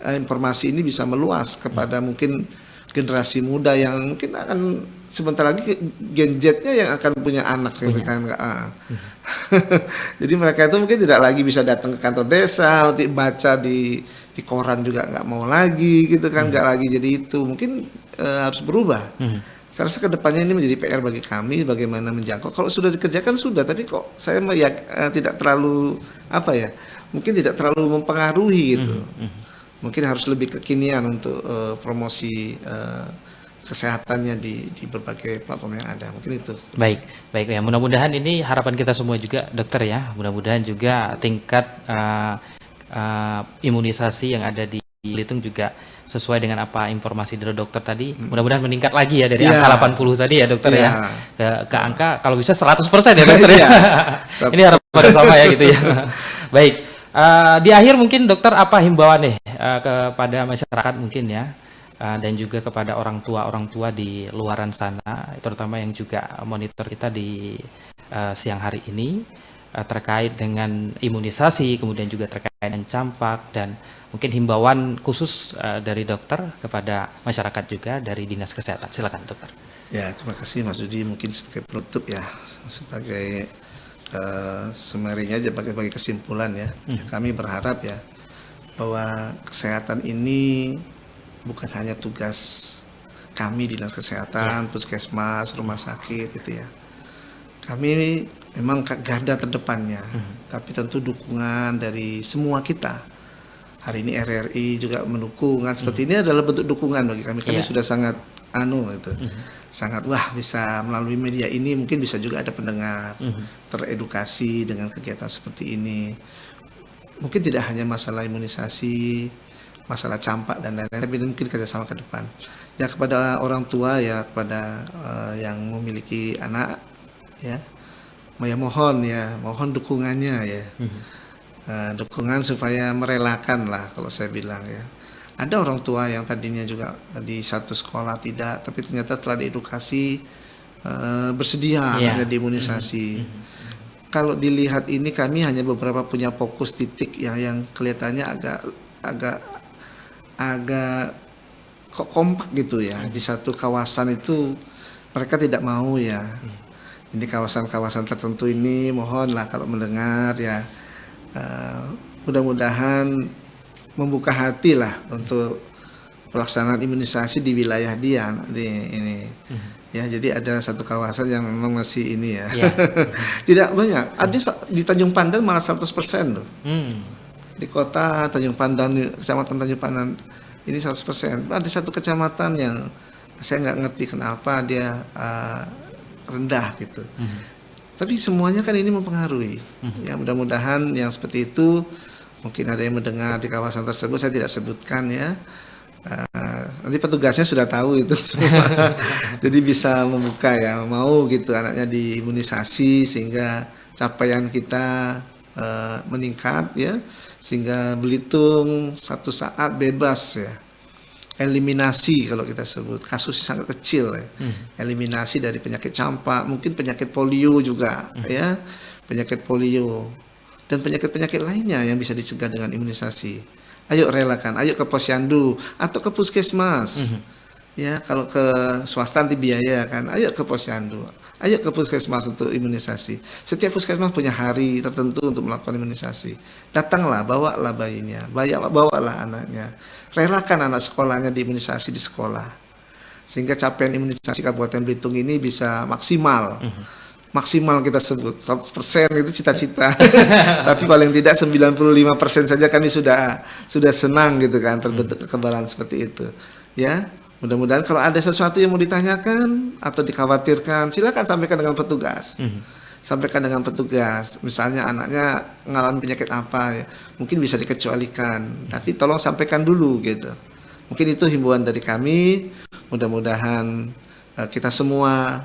informasi ini bisa meluas kepada mungkin generasi muda yang mungkin akan sebentar lagi Gen Z-nya yang akan punya anak gitu kan. Jadi mereka itu mungkin tidak lagi bisa datang ke kantor desa untuk baca di koran, juga nggak mau lagi gitu kan, nggak lagi jadi itu, mungkin harus berubah. Saya rasa kedepannya ini menjadi PR bagi kami bagaimana menjangkau. Kalau sudah dikerjakan sudah, tapi kok saya tidak terlalu mungkin tidak terlalu mempengaruhi gitu. Mungkin harus lebih kekinian untuk promosi kesehatannya di berbagai platform yang ada. Mungkin itu. Baik ya. Mudah-mudahan ini harapan kita semua juga, dokter ya. Mudah-mudahan juga tingkat imunisasi yang ada di Belitung juga sesuai dengan apa informasi dari dokter tadi. Mudah-mudahan meningkat lagi ya dari angka 80 tadi ya dokter ya. Ke angka kalau bisa 100% ya dokter ya. Ini harapan sama ya gitu ya. Baik. Di akhir mungkin dokter apa himbauan nih kepada masyarakat mungkin ya, dan juga kepada orang tua di luaran sana, terutama yang juga monitor kita di siang hari ini terkait dengan imunisasi, kemudian juga terkait dengan campak, dan mungkin himbauan khusus dari dokter kepada masyarakat juga dari Dinas Kesehatan. Silakan dokter. Ya, terima kasih Mas Yudi. Mungkin sebagai penutup ya, sebagai summary-nya aja, bagi kesimpulan ya. Kami berharap ya bahwa kesehatan ini bukan hanya tugas kami Dinas Kesehatan, puskesmas, rumah sakit gitu ya. Kami memang garda terdepannya, tapi tentu dukungan dari semua kita. Hari ini RRI juga mendukung, seperti ini adalah bentuk dukungan bagi kami. Kami sudah sangat sangat bisa melalui media ini, mungkin bisa juga ada pendengar teredukasi dengan kegiatan seperti ini. Mungkin tidak hanya masalah imunisasi, masalah campak dan lain-lain, tapi mungkin kerjasama ke depan. Ya, kepada orang tua ya, kepada yang memiliki anak ya, mohon dukungannya ya. Dukungan supaya merelakan lah kalau saya bilang ya. Ada orang tua yang tadinya juga di satu sekolah tidak, tapi ternyata telah diedukasi bersedia hanya diimunisasi. Kalau dilihat ini kami hanya beberapa punya fokus titik yang kelihatannya agak kok kompak gitu ya. Di satu kawasan itu mereka tidak mau ya. Ini kawasan-kawasan tertentu ini mohonlah kalau mendengar ya, mudah-mudahan membuka hati lah untuk pelaksanaan imunisasi di wilayah dia ini. Ya, jadi ada satu kawasan yang memang masih ini ya. Tidak banyak. Ada di Tanjung Pandan malah 100% loh. Di kota Tanjung Pandan, kecamatan Tanjung Pandan ini 100%. Ada satu kecamatan yang saya nggak ngerti kenapa dia rendah gitu. Tapi semuanya kan ini mempengaruhi. Ya, mudah-mudahan yang seperti itu, mungkin ada yang mendengar di kawasan tersebut, saya tidak sebutkan ya. Nanti petugasnya sudah tahu itu semua. Jadi bisa membuka ya, mau gitu anaknya diimunisasi sehingga capaian kita meningkat ya, sehingga Belitung satu saat bebas ya. Eliminasi kalau kita sebut, kasusnya sangat kecil ya. Eliminasi dari penyakit campak, mungkin penyakit polio juga ya, penyakit polio dan penyakit-penyakit lainnya yang bisa dicegah dengan imunisasi. Ayo relakan, ayo ke posyandu atau ke puskesmas. Ya, kalau ke swasta nanti biaya kan. Ayo ke posyandu, ayo ke puskesmas untuk imunisasi. Setiap puskesmas punya hari tertentu untuk melakukan imunisasi. Datanglah, bawalah bayinya, bawalah anaknya. Relakan anak sekolahnya diimunisasi di sekolah. Sehingga capaian imunisasi Kabupaten Belitung ini bisa maksimal. Maksimal kita sebut 100% itu cita-cita. Tapi paling tidak 95% saja kami sudah senang gitu kan, terbentuk kekebalan seperti itu. Ya, mudah-mudahan kalau ada sesuatu yang mau ditanyakan atau dikhawatirkan, silakan sampaikan dengan petugas. Sampaikan dengan petugas. Misalnya anaknya mengalami penyakit apa ya, mungkin bisa dikecualikan, tapi tolong sampaikan dulu gitu. Mungkin itu himbauan dari kami. Mudah-mudahan kita semua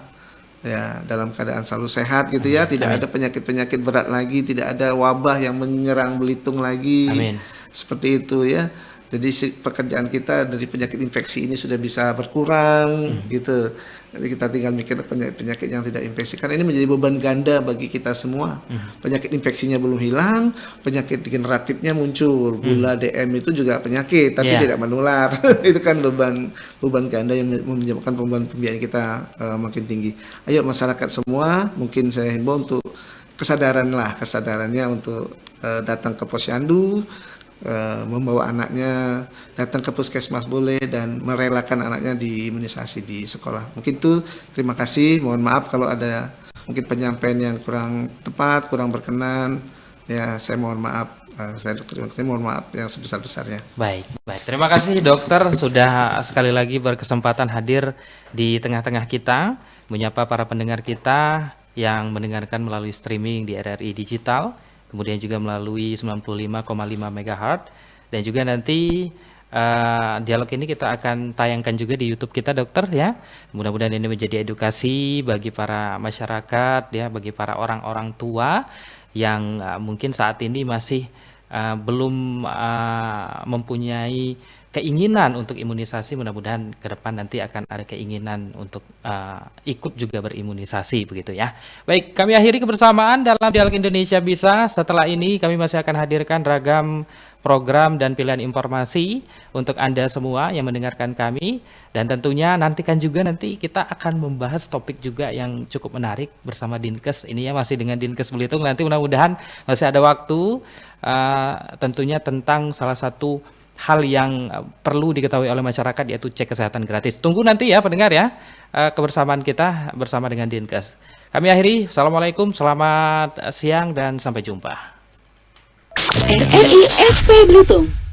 ya dalam keadaan selalu sehat gitu ya, tidak ada penyakit-penyakit berat lagi, tidak ada wabah yang menyerang Belitung lagi. Seperti itu ya. Jadi pekerjaan kita dari penyakit infeksi ini sudah bisa berkurang gitu. Jadi kita tinggal mikir penyakit yang tidak infeksi. Karena ini menjadi beban ganda bagi kita semua. Penyakit infeksinya belum hilang, penyakit degeneratifnya muncul. Gula DM itu juga penyakit, tapi tidak menular. Itu kan beban ganda yang menyebabkan beban pembiayaan kita makin tinggi. Ayo masyarakat semua, mungkin saya himbau untuk kesadarannya untuk datang ke posyandu, membawa anaknya datang ke puskesmas boleh, dan merelakan anaknya diimunisasi di sekolah. Mungkin itu, terima kasih. Mohon maaf kalau ada mungkin penyampaian yang kurang tepat, kurang berkenan. Ya, saya mohon maaf. Saya dokter mohon maaf yang sebesar-besarnya. Baik. Terima kasih dokter sudah sekali lagi berkesempatan hadir di tengah-tengah kita, menyapa para pendengar kita yang mendengarkan melalui streaming di RRI Digital, kemudian juga melalui 95,5 MHz, dan juga nanti dialog ini kita akan tayangkan juga di YouTube kita dokter ya. Mudah-mudahan ini menjadi edukasi bagi para masyarakat ya, bagi para orang-orang tua yang mungkin saat ini masih belum mempunyai keinginan untuk imunisasi. Mudah-mudahan ke depan nanti akan ada keinginan untuk ikut juga berimunisasi begitu ya. Baik, kami akhiri kebersamaan dalam Dialog Indonesia Bisa. Setelah ini kami masih akan hadirkan ragam program dan pilihan informasi untuk Anda semua yang mendengarkan kami, dan tentunya nantikan juga nanti kita akan membahas topik juga yang cukup menarik bersama Dinkes. Ini ya masih dengan Dinkes Belitung. Nanti mudah-mudahan masih ada waktu tentunya tentang salah satu hal yang perlu diketahui oleh masyarakat, yaitu cek kesehatan gratis. Tunggu nanti ya pendengar ya kebersamaan kita bersama dengan Dinkes. Kami akhiri, Assalamualaikum, selamat siang dan sampai jumpa. RRI SP Belitung.